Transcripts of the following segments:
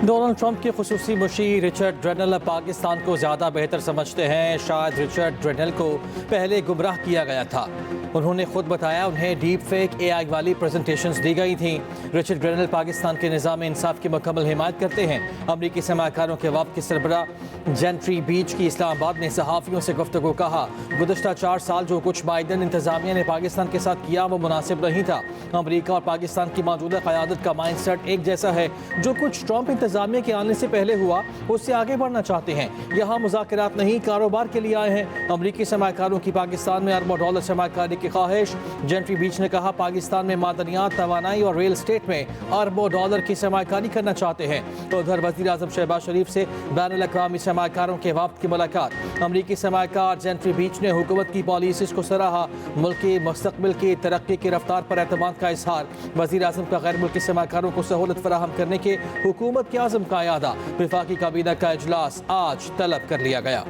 Donald Trump के खुसूसी Musheer Richard ड्रेनल Pakistan को ज़्यादा बेहतर समझते हैं। शायद रिचर्ड ड्रेनल को पहले गुमराह किया गया था। उन्होंने खुद बताया उन्हें डीप फेक AI वाली प्रेजेंटेशंस दी गई थीं। रिचर्ड ड्रेनल पाकिस्तान के निज़ाम इंसाफ की मुकम्मल हिमायत करते हैं। अमरीकी सरमाकारों के वफ़द के सरबरा जेंट्री बीच की इस्लामाबाद ने सहाफ़ियों से गुफ्तगू कहा, गुज़श्ता 4 साल जो कुछ बाइडन इंतज़ामिया ने पाकिस्तान के साथ किया वो मुनासिब नहीं था। अमरीका और पाकिस्तान की मौजूदा क़यादत का माइंड सेट एक जैसा है। जो कुछ ट्रंप इंतज़ामिया के आने से पहले हुआ उससे आगे बढ़ना चाहते हैं। यहाँ मुज़ाकरात नहीं, कारोबार के लिए आए हैं। अमरीकी सरमाकारों की पाकिस्तान में अरबों डॉलर सरमाकारी की ख्वाहिश। जेंट्री बीच ने कहा, पाकिस्तान में मादनियात, तवानाई और रियल स्टेट में अरबों डॉलर की सरमाकारी करना चाहते हैं। तो उधर वज़ीर आज़म शहबाज शरीफ से बैनुल-अक़वामी सरमाकारों के वफ़द की मुलाकात। अमरीकी सरमाकार जेंट्री बीच ने हुकूमत की पॉलिसीज़ को सराहा। मुल्क के मुस्तक़बिल की तरक्की की रफ्तार पर एतमाद का इज़हार। वज़ीर आज़म का गैर मुल्की सरमाकारों को सहूलत फराहम करने के हुकूमत के आज़म का यादा। वफाकी काबीना का इजलास आज तलब कर लिया गया।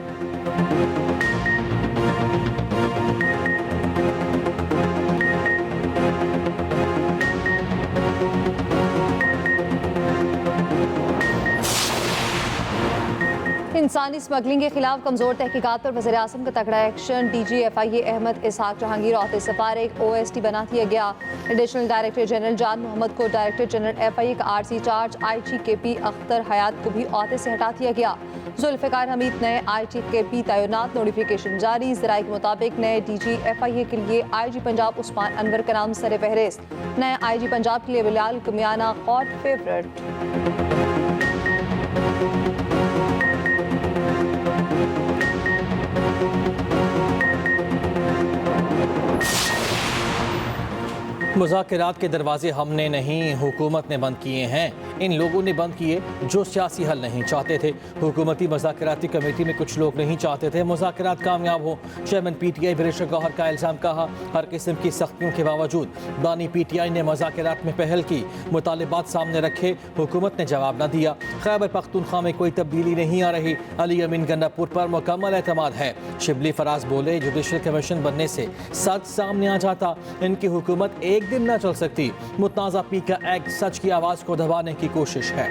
इंसानी स्मगलिंग के खिलाफ कमजोर तहकीकात पर वज़ीर आज़म का तगड़ा एक्शन। DG FIA अहमद इसहाक जहांगीर औहदे से फारिग, OST बना दिया गया। Additional director general Jan Mohammad को डायरेक्टर जनरल FIA का RC charge. IG KP Akhtar Hayat को भी औहदे से हटा दिया गया। जुल्फ़िकार हमीद नए IG KP तैनात, नोटिफिकेशन जारी। ज़राए के मुताबिक नए DG FIA के लिए IG पंजाब उस्मान अनवर का नाम सर फहरिस्त। नए IG पंजाब के लिए बिलाल कमियाना हॉट फेवरेट। मुज़ाकरात के दरवाजे हमने नहीं, हुकूमत ने बंद किए हैं। इन लोगों ने बंद किए जो सियासी हल नहीं चाहते थे। हुकूमती मुज़ाकराती कमेटी में कुछ लोग नहीं चाहते थे मुज़ाकरात कामयाब हो। चेयरमैन PTI बैरिस्टर गौहर का इल्ज़ाम, कहा हर किस्म की सख्तियों के बावजूद बानी PTI ने मुज़ाकरात में पहल की, मुतालिबात सामने रखे, हुकूमत ने जवाब न दिया। खैबर पख्तूनख्वा में कोई तब्दीली नहीं आ रही। अली अमीन गन्नापुर पर मुकम्मल एतमाद है। शिबली फराज बोले, जुडिशल कमीशन बनने से सच सामने आ जाता। इनकी हुकूमत एक दिन न चल सकती। मुतनाज़ा पीका एक्ट सच की आवाज़ को दबाने की कोशिश है।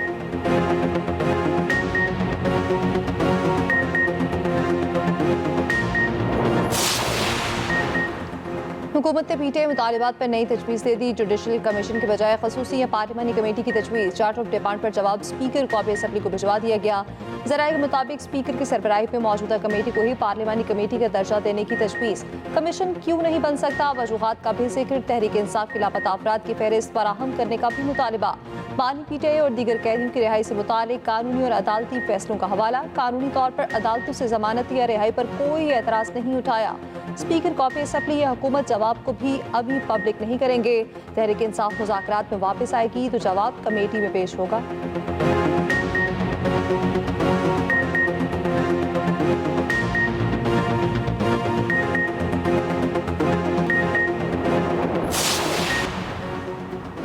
हुकूमत ने PTI मुतालिबात पर नई तजवीज़ दे दी। जुडिशल कमीशन के बजाय खसूसी या पार्लिमानी कमेटी की तजवीज़। चार्टर ऑफ डिमांड पर जवाब स्पीकर कॉपी असम्बली को भिजवा दिया गया। ज़राए के मुताबिक स्पीकर की सरबराही में मौजूदा कमेटी को ही पार्लिमानी कमेटी का दर्जा देने की तजवीज़। कमीशन क्यों नहीं बन सकता, वजूहात का भी जिक्र। तहरीक इंसाफ के लापता अफराद की फहरिस्त फराहम करने का भी मुतालिबा। बानी PTI और दीगर कैदियों की रिहाई से मुतालिक कानूनी और अदालती फैसलों का हवाला। कानूनी तौर पर अदालतों से जमानत या रिहाई पर कोई एतराज़ नहीं उठाया। स्पीकर कॉपी असम्बली या हुकूमत जवाब को भी अभी पब्लिक नहीं करेंगे। तहरीक इंसाफ मुज़ाकरात में वापस आएगी तो जवाब कमेटी में पेश होगा।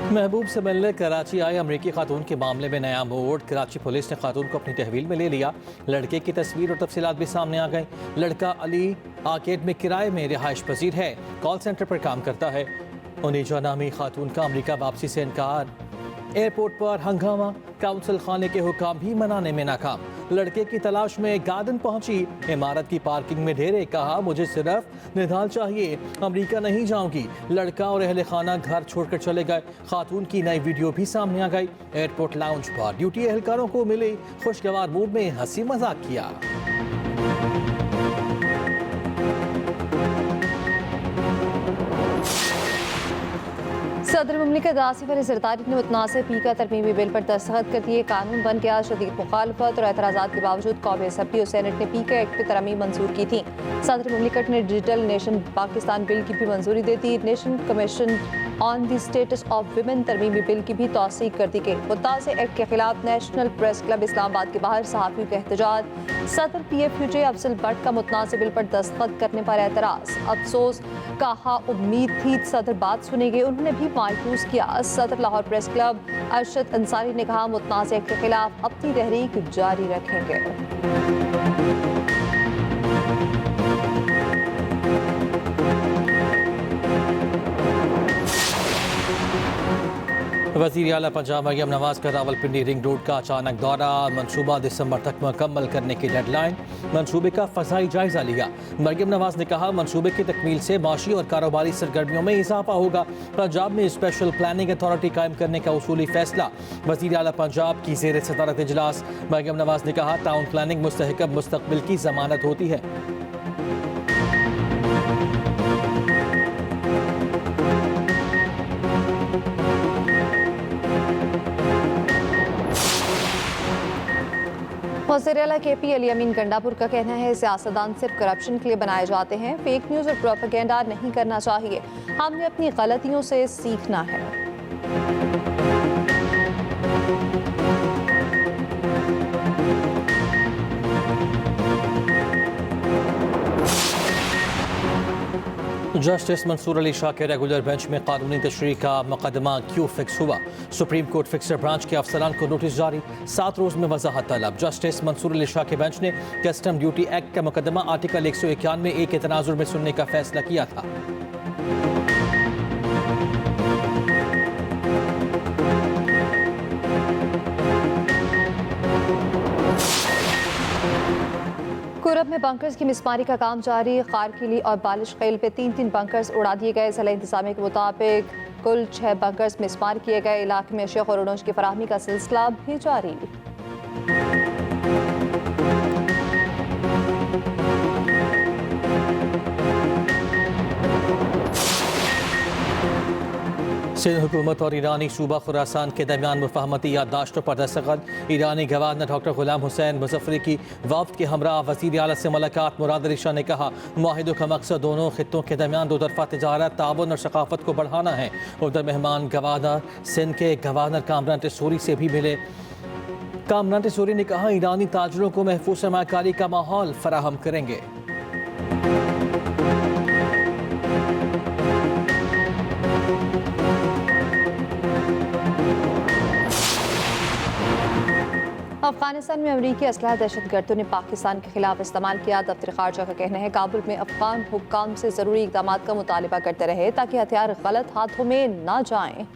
महबूब से मिलने कराची आए अमरीकी खातून के मामले में नया मोड़। कराची पुलिस ने खातून को अपनी तहवील में ले लिया। लड़के की तस्वीर और तफसीलात भी सामने आ गई। लड़का अली आर्केड में किराए में रिहाइश पजीर है, कॉल सेंटर पर काम करता है। उनीजा नामी खातून का अमरीका वापसी से इनकार। एयरपोर्ट पर हंगामा, काउंसिल खाने के हुकाम भी मनाने में नाकाम। लड़के की तलाश में गार्डन पहुंची, इमारत की पार्किंग में ढेरे, कहा मुझे सिर्फ निधाल चाहिए, अमेरिका नहीं जाऊंगी। लड़का और अहले खाना घर छोड़कर चले गए। खातून की नई वीडियो भी सामने आ गई। एयरपोर्ट लाउंज पर ड्यूटी एहलकारों को मिले, खुशगवार मूड में हंसी मजाक किया। सदर मुमलिकत आसिफ अली ज़रदारी ने मुतनासिब पीका तरमीमी बिल पर दस्तखत कर दिए। कानून बन गया। शदीद मुखालफत और एतराज़ात के बावजूद कौमी असम्बली और सेनेट ने पीका एक्ट पर तरमीम मंजूर की थी। सदर मुमलिकत ने डिजिटल नेशन पाकिस्तान बिल की भी मंजूरी दे दी। Nation commission on the status of women तरमीमी बिल की भी तौसीक कर दी गई। मुत्ताज़े एक्ट के खिलाफ नेशनल प्रेस क्लब इस्लामाबाद के बाहर सहाफ़ियों का एहतजाज। सदर PFUJ अफजल भट्ट का मुतनासिब बिल पर दस्तखत करने पर एतराज़। अफसोस, कहा उम्मीद थी सदर बात सुनेंगे, उन्होंने भी मायूस किया। सदर लाहौर प्रेस क्लब अरशद अंसारी ने कहा मुतनाज़ एक्ट के खिलाफ अपनी तहरीक जारी रखेंगे। वज़ीर आला पंजाब मरियम नवाज का रावलपिंडी रिंग रोड का अचानक दौरा, मनसूबा दिसंबर तक मुकम्मल करने की डेडलाइन, मनसूबे का फ़ज़ाई जायजा लिया। मरियम नवाज ने कहा मनसूबे की तकमील से माशी और कारोबारी सरगर्मियों में इजाफा होगा। पंजाब में स्पेशल प्लानिंग अथॉरिटी कायम करने का उसूली फैसला। वज़ीर आला पंजाब की ज़ेर सदारत इजलास, मरियम नवाज ने कहा टाउन प्लानिंग मुस्तहकम मुस्तकबिल की ज़मानत होती है। वज़ीर-ए-आला KP अली अमीन गंडापुर का कहना है सियासतदान सिर्फ करप्शन के लिए बनाए जाते हैं, फेक न्यूज़ और प्रोपेगेंडा नहीं करना चाहिए। हमने अपनी गलतियों से सीखना है। जस्टिस मंसूर अली शाह के रेगुलर बेंच में कानूनी तशरीह का मुकदमा क्यों फिक्स हुआ, सुप्रीम कोर्ट फिक्सर ब्रांच के अफसरान को नोटिस जारी, 7 रोज में वजाहत तलब। जस्टिस मंसूर अली शाह के बेंच ने कस्टम ड्यूटी एक्ट का मुकदमा आर्टिकल 191 के तनाजुर में सुनने का फैसला किया था। कुरब में बंकर्स की मिसमारी का काम जारी, खारकिली और बालिश खेल पे 3 बंकर्स उड़ा दिए गए। जिला इंतजामिया के मुताबिक कुल 6 बंकर्स मिसमार किए गए। इलाके में अशिया और अनोज की फराहमी का सिलसिला भी जारी। सिंध हुकूमत और ईरानी सूबा खुरासान के दरमियान मुफाहमती याददाश्तों पर दस्तखत। ईरानी गवर्नर डॉक्टर गुलाम हुसैन मुजफ्फरी की वफ्द के हमरा वज़ीर आला से मुलाकात। मुराद अली शाह ने कहा मुआहिदों का मकसद दोनों खित्तों के दरमियान दो तरफा तिजारत, ताउन और सकाफत को बढ़ाना है। उधर मेहमान गवर्नर सिंध के गवर्नर कामरान टेसूरी से भी मिले। कामरान टेसूरी ने कहा ईरानी ताजरों को महफूज सरमाकारी का माहौल फराहम करेंगे। अफगानिस्तान में अमरीकी असलहा दहशतगर्दों ने पाकिस्तान के खिलाफ इस्तेमाल किया। दफ्तर खारजा का कहना है काबुल में अफगान हुक्काम से ज़रूरी इक़दाम का मुतालबा करते रहे ताकि हथियार गलत हाथों में न जाएं।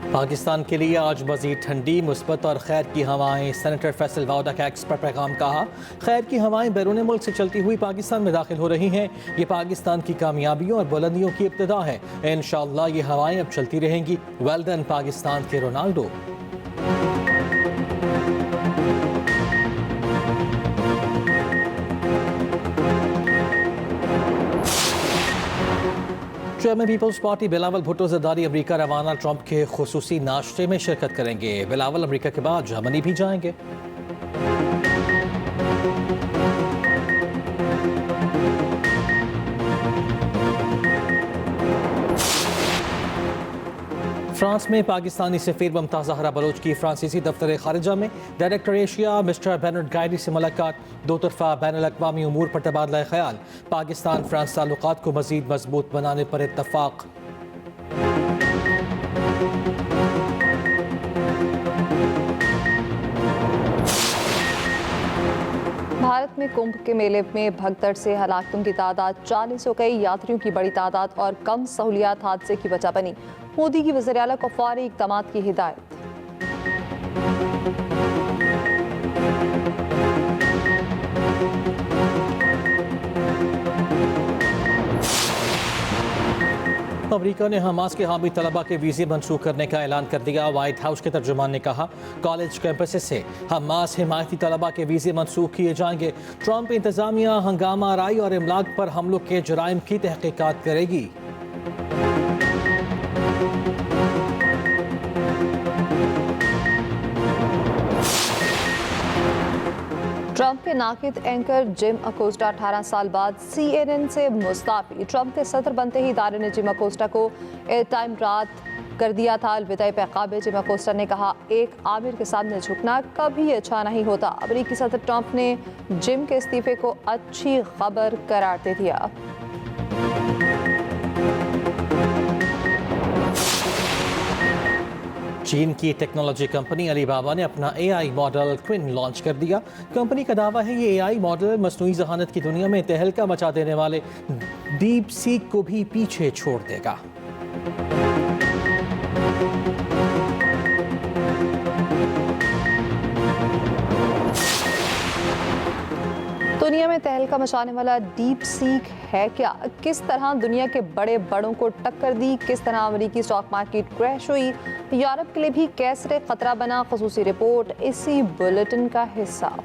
पाकिस्तान के लिए आज मजीद ठंडी, मुस्बत और खैर की हवाएं। सेनेटर फैसल वाउदा का एक्स पर पैगाम कहा खैर की हवाएं बैरून मुल्क से चलती हुई पाकिस्तान में दाखिल हो रही हैं। ये पाकिस्तान की कामयाबियों और बुलंदियों की इब्तिदा है। इंशाअल्लाह ये हवाएं अब चलती रहेंगी। वेल डन पाकिस्तान के Ronaldo. Chairman Peoples Party Bilawal Bhutto Zardari America रवाना। ट्रंप के खुसूसी नाश्ते में शिरकत करेंगे। बिलावल अमेरिका के बाद जर्मनी भी जाएंगे। फ्रांस में पाकिस्तानी सफीर मुमताज ज़हरा बलोच की फ्रांसीसी दफ्तर खारिजा में डायरेक्टर एशिया मिस्टर बेनर्ड गाइडी से मुलाकात। दो तरफा बैनुल-अक़वामी उमूर पर तबादला ख्याल। पाकिस्तान फ्रांस ताल्लुकात को मज़ीद मजबूत बनाने पर इत्तफाक। भारत में कुंभ के मेले में भगदड़ से हलाकतों की तादाद 40 हो गई। यात्रियों की बड़ी तादाद और कम सहूलियात हादसे की वजह बनी। मोदी की वज़ीर आला को फौरी इक़दाम की हिदायत। अमेरिका ने हमास के हामी तलबा के वीज़े मनसूख करने का ऐलान कर दिया। व्हाइट हाउस के तर्जुमान ने कहा कॉलेज कैंपसेस से हमास हिमायती तलबा के वीज़े मनसूख किए जाएंगे। ट्रंप इंतजामिया हंगामा आराई और इमलाक पर हमलों के जराइम की तहकीकात करेगी। ट्रंप के नाकिद एंकर जिम अकोस्टा 18 साल बाद CNN से मुस्ताफी। ट्रंप के सदर बनते ही इदारे ने जिम अकोस्टा को एयर टाइम रात कर दिया था। अलविदाई पैगाम में जिम अकोस्टा ने कहा एक आमिर के सामने झुकना कभी अच्छा नहीं होता। अमेरिकी सदर ट्रंप ने जिम के इस्तीफे को अच्छी खबर करार दे दिया। चीन की टेक्नोलॉजी कंपनी अलीबाबा ने अपना एआई मॉडल क्विन लॉन्च कर दिया। कंपनी का दावा है ये एआई मॉडल मस्नूई जहानत की दुनिया में तहलका मचा देने वाले डीप सीक को भी पीछे छोड़ देगा। दुनिया में तहलका मचाने वाला डीप सीक है क्या? किस तरह दुनिया के बड़े बड़ों को टक्कर दी? किस तरह अमेरिकी स्टॉक मार्केट क्रैश हुई? यूरोप के लिए भी कैसे खतरा बना? ख़ुसूसी रिपोर्ट इसी बुलेटिन का हिस्सा।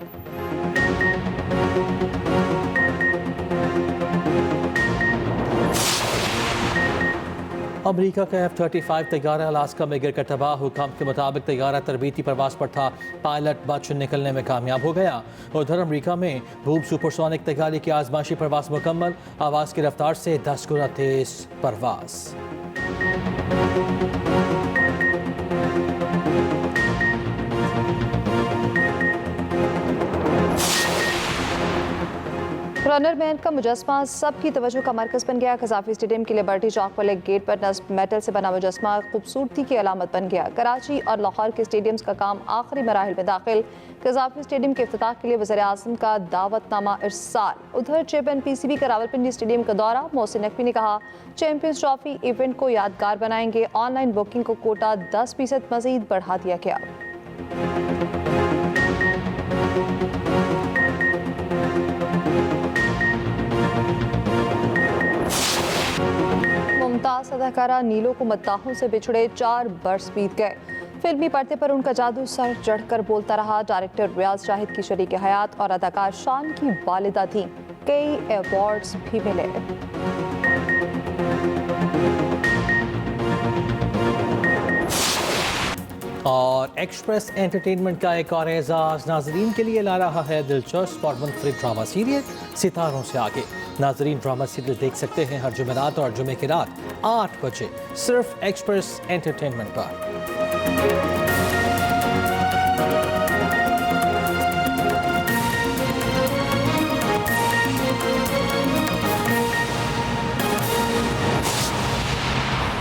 अमेरिका का F-35 तैयारा अलास्का में गिरकर तबाह। हुकाम के मुताबिक तैयारा तरबीती प्रवास पर था, पायलट बच निकलने में कामयाब हो गया। उधर अमेरिका में बूम सुपरसोनिक तैयारी की आजमाइशी प्रवास मुकम्मल। आवाज़ की रफ्तार से 10 गुना तेज परवास। रनर मैन का मुजस्मा सबकी तवज्जो का मरकज़ बन गया। कज़ाफ़ी स्टेडियम के लिबर्टी चौक वाले गेट पर नस्ब मेटल से बना मुजस्मा खूबसूरती की अलामत बन गया। कराची और लाहौर के स्टेडियम्स का काम आखिरी मराहिल में दाखिल। कज़ाफ़ी स्टेडियम के इफ्तिताह के लिए वज़ीर आज़म का दावतनामा इरसाल। उधर चैंपियन पीसीबी का रावलपिंडी स्टेडियम का दौरा। मोहसिन नकवी ने कहा चैंपियंस ट्रॉफी इवेंट को यादगार बनाएंगे। ऑनलाइन बुकिंग को कोटा 10% मज़ीद बढ़ा दिया गया। मुमताज़ अदाकारा नीलो को मद्दाहों से बिछड़े 4 बरस बीत गए। फिल्मी पर्दे पर उनका जादू सर चढ़कर बोलता रहा। डायरेक्टर रियाज शाहिद की शरीक हयात और अदाकार शान की वालिदा थी। कई अवार्ड्स भी मिले। और एक्सप्रेस एंटरटेनमेंट का एक और एजाज नाजरीन के लिए ला रहा है दिलचस्प और मुनफरिद ड्रामा सीरियल सितारों से आगे। नाजरीन ड्रामा सीरियल देख सकते हैं हर जुमेरात और जुमे की रात 8 बजे सिर्फ एक्सप्रेस एंटरटेनमेंट पर।